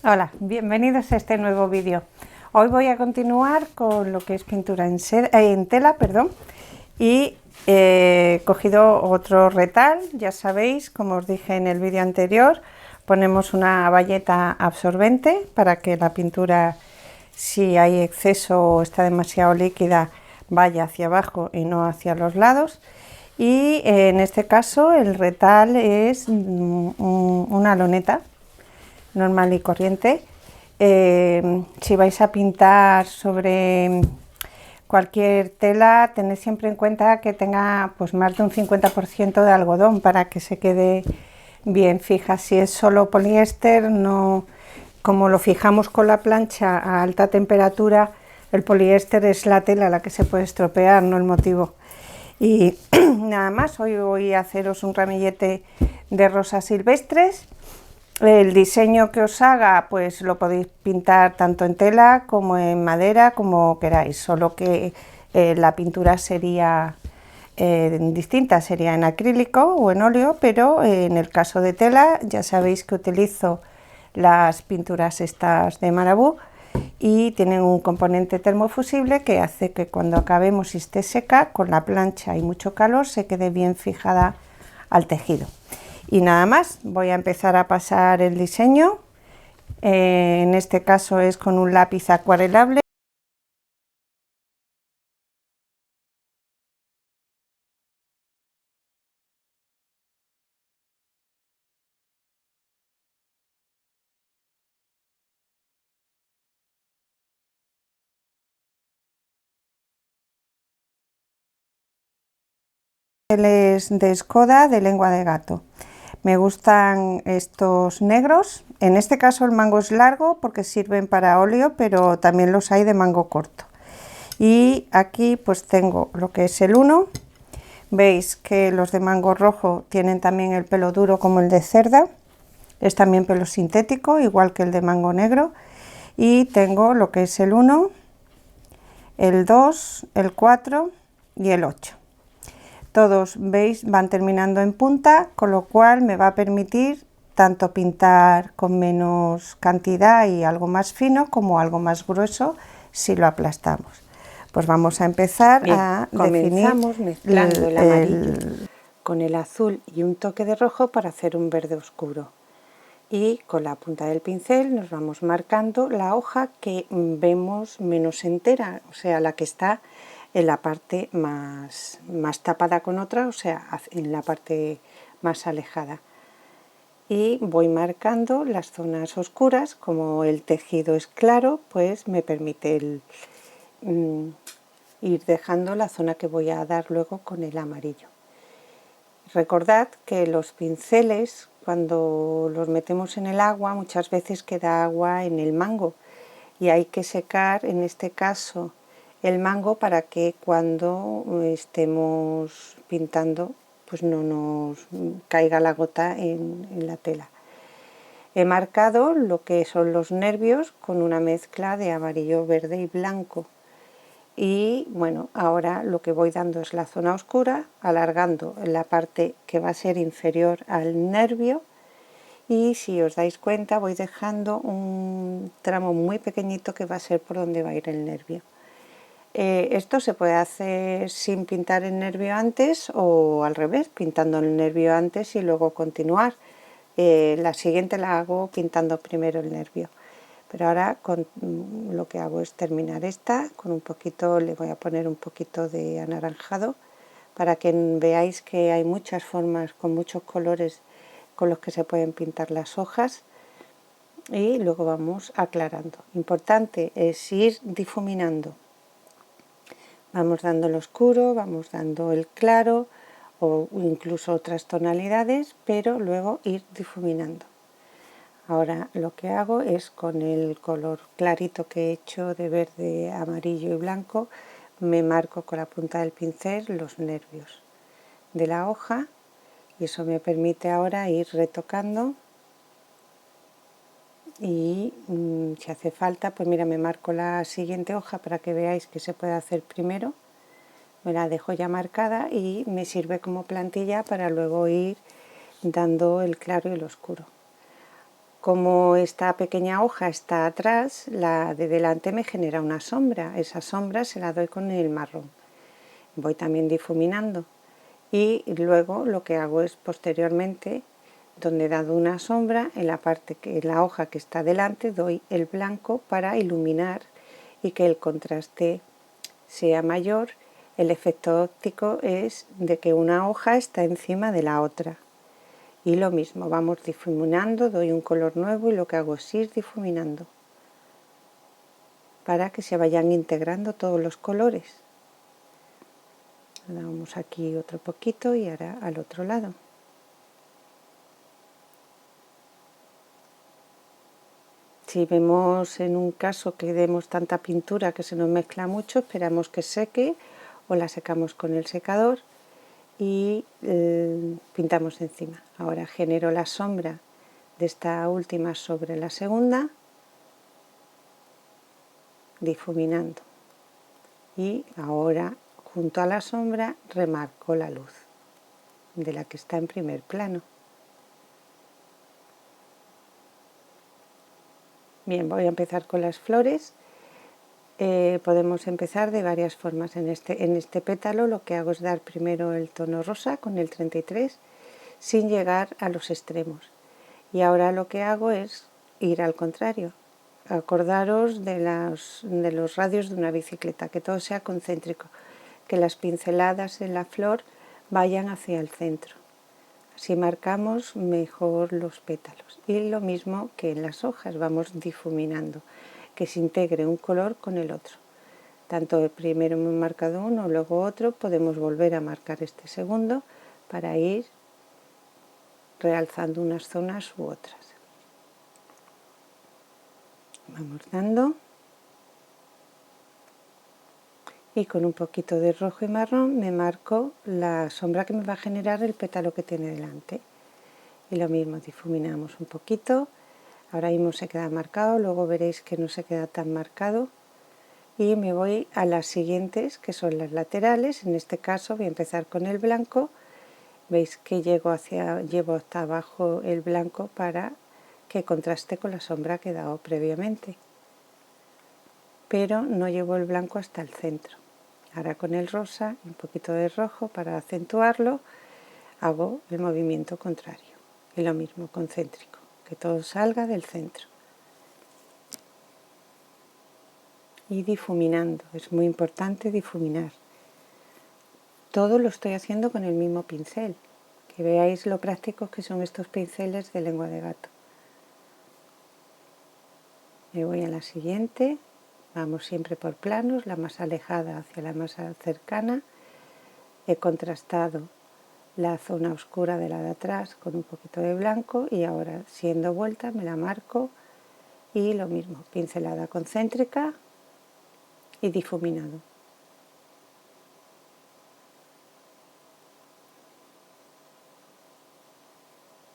Hola, bienvenidos a este nuevo vídeo. Hoy voy a continuar con lo que es pintura en tela, y he cogido otro retal. Ya sabéis, como os dije en el vídeo anterior, ponemos una bayeta absorbente para que la pintura, si hay exceso o está demasiado líquida, vaya hacia abajo y no hacia los lados. Y en este caso el retal es una loneta normal y corriente. Si vais a pintar sobre cualquier tela, tened siempre en cuenta que tenga pues más de un 50% de algodón para que se quede bien fija. Si es solo poliéster, no, como lo fijamos con la plancha a alta temperatura, el poliéster es la tela la que se puede estropear, no el motivo. Y nada más, hoy voy a haceros un ramillete de rosas silvestres. El diseño que os haga, pues lo podéis pintar tanto en tela como en madera, como queráis, solo que la pintura sería distinta, sería en acrílico o en óleo, pero en el caso de tela ya sabéis que utilizo las pinturas estas de Marabu y tienen un componente termofusible que hace que cuando acabemos y esté seca, con la plancha y mucho calor, se quede bien fijada al tejido. Y nada más, voy a empezar a pasar el diseño. En este caso es con un lápiz acuarelable. Es de Skoda, de lengua de gato. Me gustan estos negros. En este caso el mango es largo porque sirven para óleo, pero también los hay de mango corto. Y aquí pues tengo lo que es el 1. Veis que los de mango rojo tienen también el pelo duro como el de cerda. Es también pelo sintético, igual que el de mango negro. Y tengo lo que es el 1, el 2, el 4 y el 8. Todos, veis, van terminando en punta, con lo cual me va a permitir tanto pintar con menos cantidad y algo más fino, como algo más grueso si lo aplastamos. Pues vamos a empezar a comenzamos definir mezclando el amarillo con el azul y un toque de rojo para hacer un verde oscuro. Y con la punta del pincel nos vamos marcando la hoja que vemos menos entera, o sea, la que está en la parte más tapada con otra, o sea, en la parte más alejada. Y voy marcando las zonas oscuras, como el tejido es claro, pues me permite ir dejando la zona que voy a dar luego con el amarillo. Recordad que los pinceles, cuando los metemos en el agua, muchas veces queda agua en el mango y hay que secar, en este caso, el mango para que cuando estemos pintando pues no nos caiga la gota en la tela. He marcado lo que son los nervios con una mezcla de amarillo, verde y blanco. Y bueno, ahora lo que voy dando es la zona oscura, alargando la parte que va a ser inferior al nervio, y si os dais cuenta voy dejando un tramo muy pequeñito que va a ser por donde va a ir el nervio. Esto se puede hacer sin pintar el nervio antes o al revés, pintando el nervio antes y luego continuar. La siguiente la hago pintando primero el nervio. Pero ahora lo que hago es terminar esta con un poquito, le voy a poner un poquito de anaranjado para que veáis que hay muchas formas con muchos colores con los que se pueden pintar las hojas, y luego vamos aclarando. Importante es ir difuminando. Vamos dando el oscuro, vamos dando el claro o incluso otras tonalidades, pero luego ir difuminando. Ahora lo que hago es con el color clarito que he hecho de verde, amarillo y blanco, me marco con la punta del pincel los nervios de la hoja, y eso me permite ahora ir retocando y si hace falta, pues mira, me marco la siguiente hoja para que veáis que se puede hacer primero. Me la dejo ya marcada y me sirve como plantilla para luego ir dando el claro y el oscuro. Como esta pequeña hoja está atrás, la de delante me genera una sombra. Esa sombra se la doy con el marrón. Voy también difuminando. Y luego lo que hago es posteriormente, donde he dado una sombra, en la hoja que está delante doy el blanco para iluminar y que el contraste sea mayor. El efecto óptico es de que una hoja está encima de la otra. Y lo mismo, vamos difuminando, doy un color nuevo y lo que hago es ir difuminando para que se vayan integrando todos los colores. Damos aquí otro poquito y ahora al otro lado. Si vemos en un caso que demos tanta pintura que se nos mezcla mucho, esperamos que seque o la secamos con el secador y pintamos encima. Ahora genero la sombra de esta última sobre la segunda, difuminando. Y ahora junto a la sombra remarco la luz de la que está en primer plano. Bien, voy a empezar con las flores. Podemos empezar de varias formas. En este pétalo lo que hago es dar primero el tono rosa con el 33 sin llegar a los extremos. Y ahora lo que hago es ir al contrario. Acordaros de los radios de una bicicleta, que todo sea concéntrico, que las pinceladas en la flor vayan hacia el centro. Así marcamos mejor los pétalos. Y lo mismo que en las hojas, vamos difuminando, que se integre un color con el otro. Tanto el primero hemos marcado uno, luego otro, podemos volver a marcar este segundo para ir realzando unas zonas u otras. Vamos dando. Y con un poquito de rojo y marrón me marco la sombra que me va a generar el pétalo que tiene delante. Y lo mismo, difuminamos un poquito. Ahora mismo se queda marcado, luego veréis que no se queda tan marcado. Y me voy a las siguientes, que son las laterales. En este caso voy a empezar con el blanco. Veis que llevo hasta abajo el blanco para que contraste con la sombra que he dado previamente. Pero no llevo el blanco hasta el centro. Ahora con el rosa y un poquito de rojo para acentuarlo, hago el movimiento contrario. Y lo mismo, concéntrico, que todo salga del centro. Y difuminando, es muy importante difuminar. Todo lo estoy haciendo con el mismo pincel, que veáis lo prácticos que son estos pinceles de lengua de gato. Me voy a la siguiente, vamos siempre por planos, la más alejada hacia la más cercana. He contrastado la zona oscura de la de atrás con un poquito de blanco y ahora siendo vuelta me la marco y lo mismo, pincelada concéntrica y difuminado.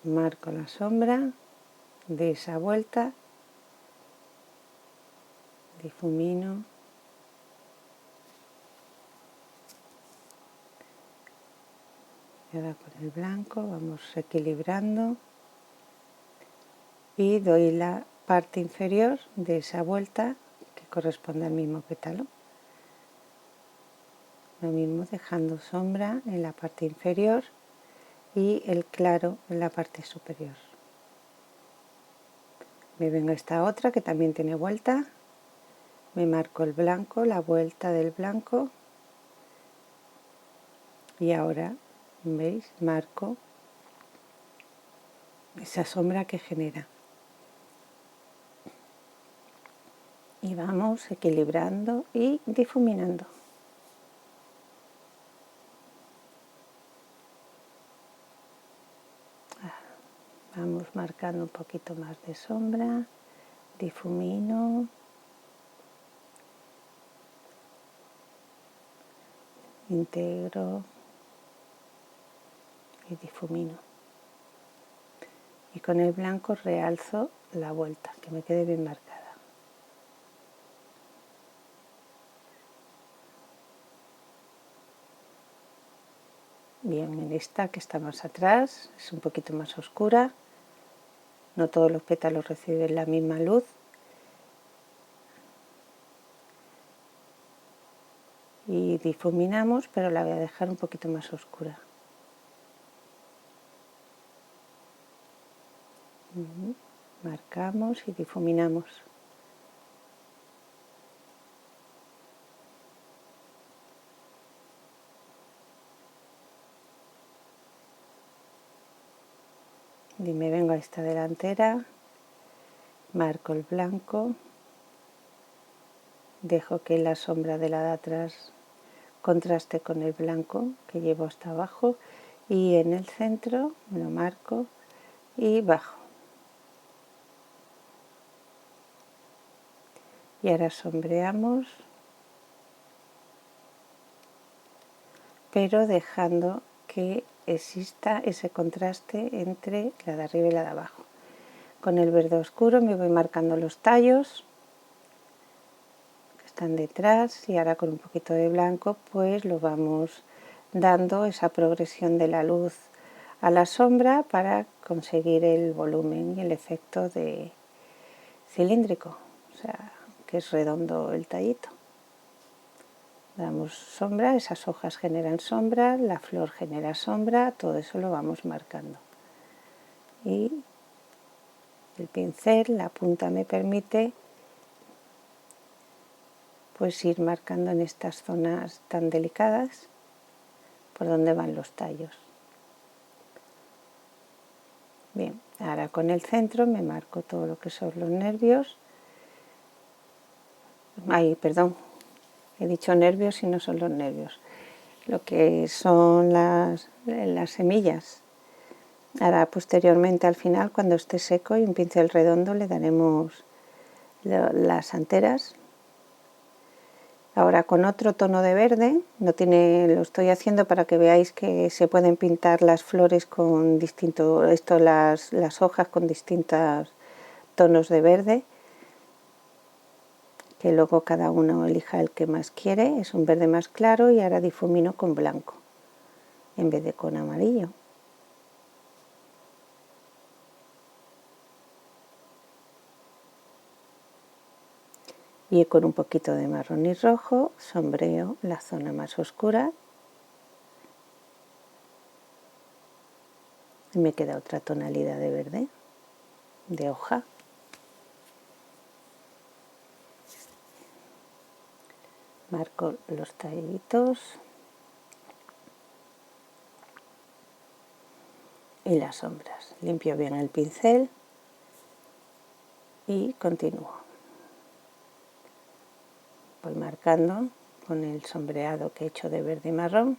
Marco la sombra de esa vuelta, difumino. Y ahora con el blanco vamos equilibrando y doy la parte inferior de esa vuelta que corresponde al mismo pétalo. Lo mismo dejando sombra en la parte inferior y el claro en la parte superior. Me vengo a esta otra que también tiene vuelta, me marco el blanco, la vuelta del blanco y ahora, ¿veis? Marco esa sombra que genera. Y vamos equilibrando y difuminando. Vamos marcando un poquito más de sombra, difumino, integro y difumino. Y con el blanco realzo la vuelta, que me quede bien marcada. Bien, en esta que está más atrás, es un poquito más oscura, no todos los pétalos reciben la misma luz. Y difuminamos, pero la voy a dejar un poquito más oscura. Marcamos y difuminamos. Y me vengo a esta delantera, marco el blanco, dejo que la sombra de la de atrás contraste con el blanco que llevo hasta abajo, y en el centro me lo marco y bajo. Y ahora sombreamos, pero dejando que exista ese contraste entre la de arriba y la de abajo. Con el verde oscuro me voy marcando los tallos que están detrás, y ahora con un poquito de blanco pues lo vamos dando esa progresión de la luz a la sombra para conseguir el volumen y el efecto de cilíndrico, o sea, que es redondo el tallito. Damos sombra, esas hojas generan sombra, la flor genera sombra, todo eso lo vamos marcando. Y el pincel, la punta me permite pues ir marcando en estas zonas tan delicadas por donde van los tallos. Bien, ahora con el centro me marco todo lo que son los nervios. Ay, perdón, he dicho nervios y no son los nervios. Lo que son las semillas. Ahora posteriormente al final, cuando esté seco y un pincel redondo, le daremos las anteras. Ahora con otro tono de verde, lo estoy haciendo para que veáis que se pueden pintar las flores con las hojas con distintos tonos de verde, que luego cada uno elija el que más quiere. Es un verde más claro, y ahora difumino con blanco en vez de con amarillo. Y con un poquito de marrón y rojo sombreo la zona más oscura y me queda otra tonalidad de verde de hoja. Marco los tallitos y las sombras. Limpio bien el pincel y continúo. Voy marcando con el sombreado que he hecho de verde y marrón.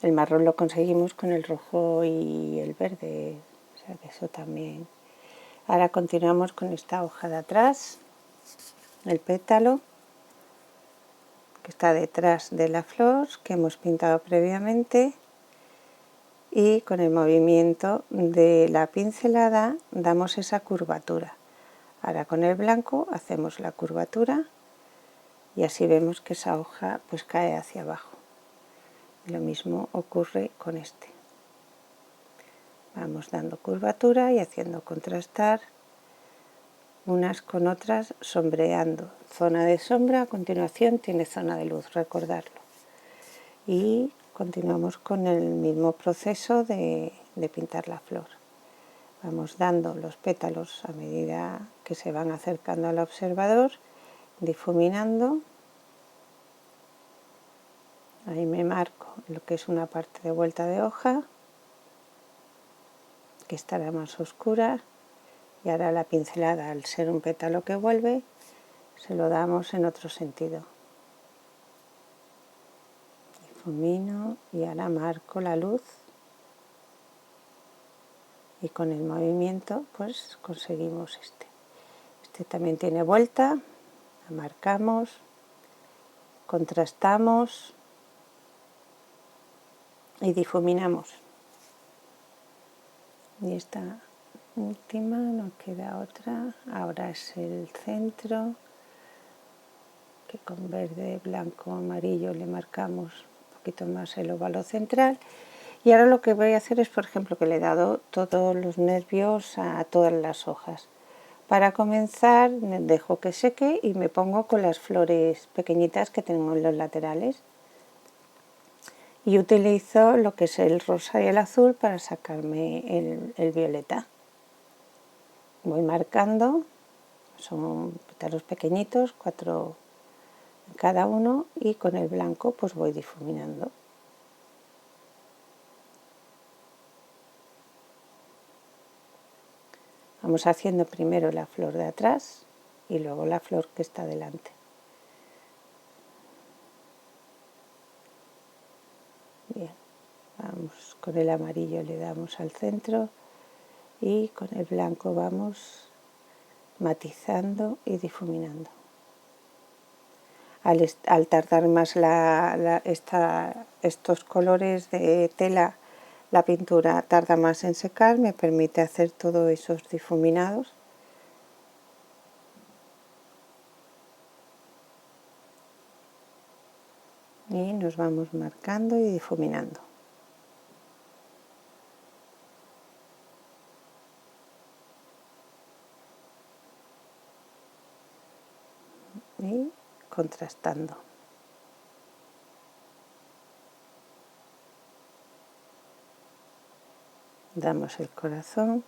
El marrón lo conseguimos con el rojo y el verde, o sea que eso también. Ahora continuamos con esta hoja de atrás, el pétalo que está detrás de la flor que hemos pintado previamente, y con el movimiento de la pincelada damos esa curvatura. Ahora con el blanco hacemos la curvatura y así vemos que esa hoja pues cae hacia abajo. Lo mismo ocurre con este. Vamos dando curvatura y haciendo contrastar unas con otras, sombreando. Zona de sombra, a continuación tiene zona de luz, recordarlo. Y continuamos con el mismo proceso de pintar la flor. Vamos dando los pétalos a medida que se van acercando al observador, difuminando. Ahí me marco lo que es una parte de vuelta de hoja, que estará más oscura, y ahora la pincelada, al ser un pétalo que vuelve, se lo damos en otro sentido. Difumino y ahora marco la luz, y con el movimiento pues conseguimos este. Este también tiene vuelta, la marcamos, contrastamos y difuminamos. Y esta última nos queda otra. Ahora es el centro, que con verde, blanco, amarillo le marcamos un poquito más el óvalo central. Y ahora lo que voy a hacer es, por ejemplo, que le he dado todos los nervios a todas las hojas. Para comenzar dejo que seque y me pongo con las flores pequeñitas que tengo en los laterales. Y utilizo lo que es el rosa y el azul para sacarme el violeta. Voy marcando, son pétalos pequeñitos, 4 en cada uno, y con el blanco pues voy difuminando. Vamos haciendo primero la flor de atrás y luego la flor que está delante. Bien, vamos con el amarillo, le damos al centro y con el blanco vamos matizando y difuminando. Al tardar más estos colores de tela, la pintura tarda más en secar, me permite hacer todos esos difuminados. Y nos vamos marcando y difuminando. Y contrastando. Damos el corazón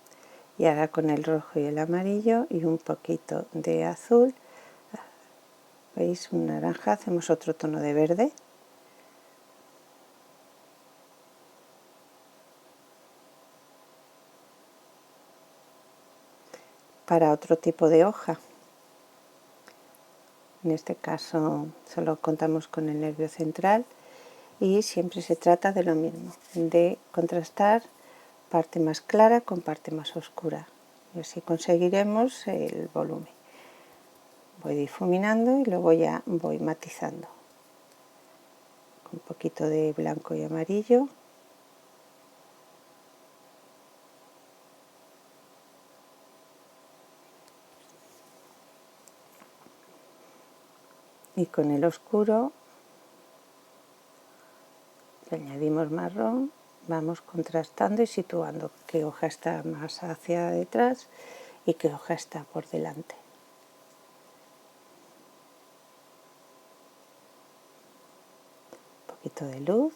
y ahora con el rojo y el amarillo y un poquito de azul, veis, un naranja, hacemos otro tono de verde. Para otro tipo de hoja. En este caso solo contamos con el nervio central y siempre se trata de lo mismo, de contrastar parte más clara con parte más oscura, y así conseguiremos el volumen. Voy difuminando y luego ya voy matizando con un poquito de blanco y amarillo. Y con el oscuro le añadimos marrón, vamos contrastando y situando qué hoja está más hacia detrás y qué hoja está por delante. Un poquito de luz.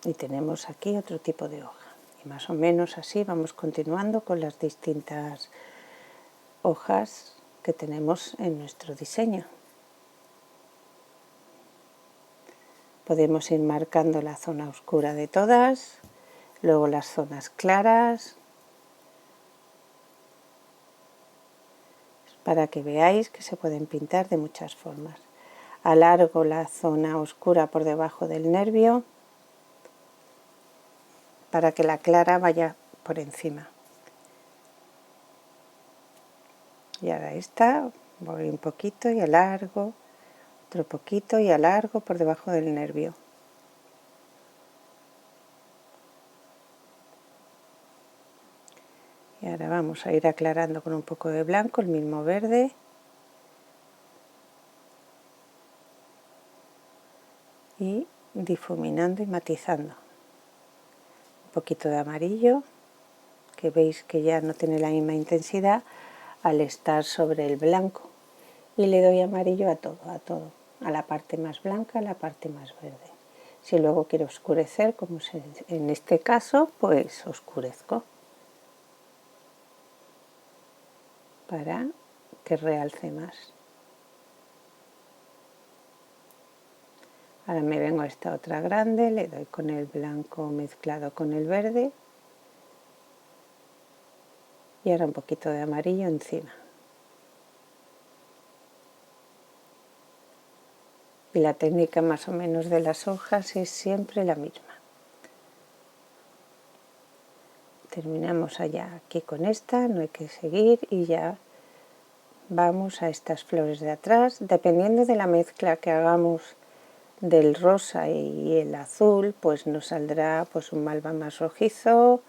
Y tenemos aquí otro tipo de hoja. Y más o menos así vamos continuando con las distintas hojas que tenemos en nuestro diseño. Podemos ir marcando la zona oscura de todas, luego las zonas claras, para que veáis que se pueden pintar de muchas formas. Alargo la zona oscura por debajo del nervio para que la clara vaya por encima. Y ahora esta, voy un poquito y alargo, otro poquito y alargo por debajo del nervio. Y ahora vamos a ir aclarando con un poco de blanco, el mismo verde. Y difuminando y matizando. Un poquito de amarillo, que veis que ya no tiene la misma intensidad al estar sobre el blanco. Y le doy amarillo a todo, a la parte más blanca, a la parte más verde. Si luego quiero oscurecer, como en este caso, pues oscurezco para que realce más. Ahora me vengo a esta otra grande, le doy con el blanco mezclado con el verde y ahora un poquito de amarillo encima. Y la técnica más o menos de las hojas es siempre la misma. Terminamos allá aquí con esta, no hay que seguir y ya vamos a estas flores de atrás. Dependiendo de la mezcla que hagamos del rosa y el azul, pues nos saldrá pues un malva más rojizo,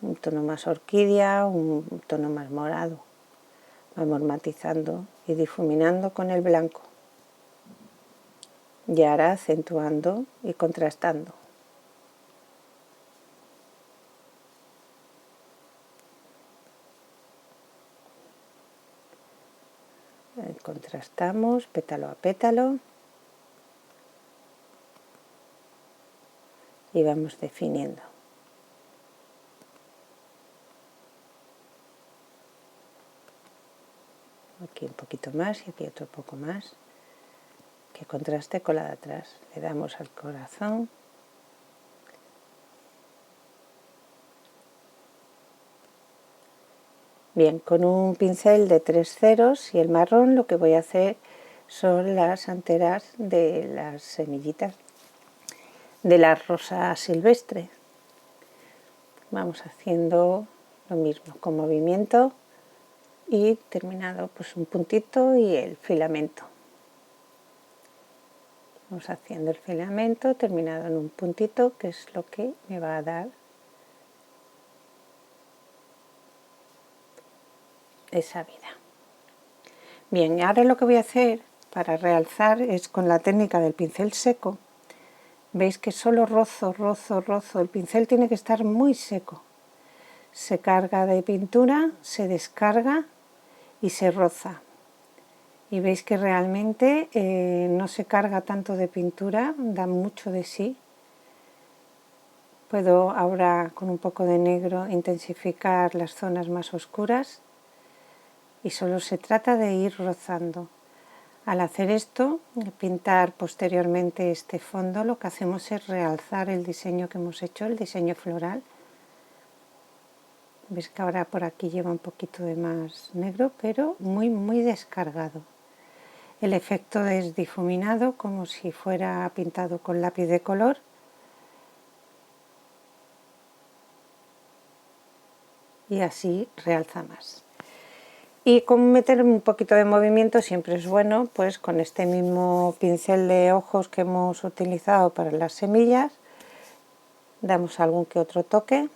un tono más orquídea, un tono más morado. Vamos matizando y difuminando con el blanco. Y ahora acentuando y contrastando. Contrastamos pétalo a pétalo y vamos definiendo. Aquí un poquito más y aquí otro poco más, que contraste con la de atrás. Le damos al corazón. Bien, con un pincel de 3 ceros y el marrón lo que voy a hacer son las anteras de las semillitas de la rosa silvestre. Vamos haciendo lo mismo, con movimiento y terminado pues un puntito y el filamento. Vamos haciendo el filamento terminado en un puntito, que es lo que me va a dar esa vida. Bien, ahora lo que voy a hacer para realzar es con la técnica del pincel seco. Veis que solo rozo, el pincel tiene que estar muy seco. Se carga de pintura, se descarga y se roza. Y veis que realmente no se carga tanto de pintura, da mucho de sí. Puedo ahora con un poco de negro intensificar las zonas más oscuras y solo se trata de ir rozando. Al hacer esto, al pintar posteriormente este fondo, lo que hacemos es realzar el diseño que hemos hecho, el diseño floral. Veis que ahora por aquí lleva un poquito de más negro, pero muy descargado. El efecto es difuminado, como si fuera pintado con lápiz de color. Y así realza más. Y como meter un poquito de movimiento siempre es bueno, pues con este mismo pincel de ojos que hemos utilizado para las semillas, damos algún que otro toque.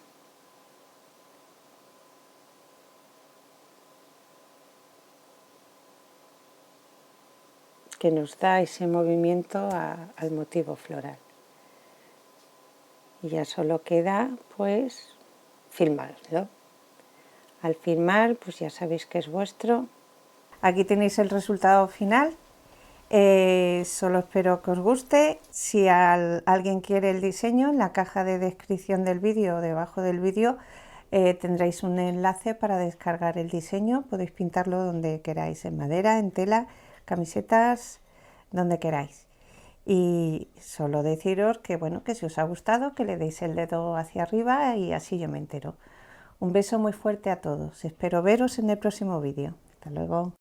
Que nos da ese movimiento al motivo floral. Y ya solo queda pues filmarlo. Al filmar pues ya sabéis que es vuestro. Aquí tenéis el resultado final. Solo espero que os guste. Si alguien quiere el diseño, en la caja de descripción del vídeo o debajo del vídeo tendréis un enlace para descargar el diseño. Podéis pintarlo donde queráis, en madera, en tela, camisetas, donde queráis. Y solo deciros que bueno, que si os ha gustado, que le deis el dedo hacia arriba y así yo me entero. Un beso muy fuerte a todos. Espero veros en el próximo vídeo. Hasta luego.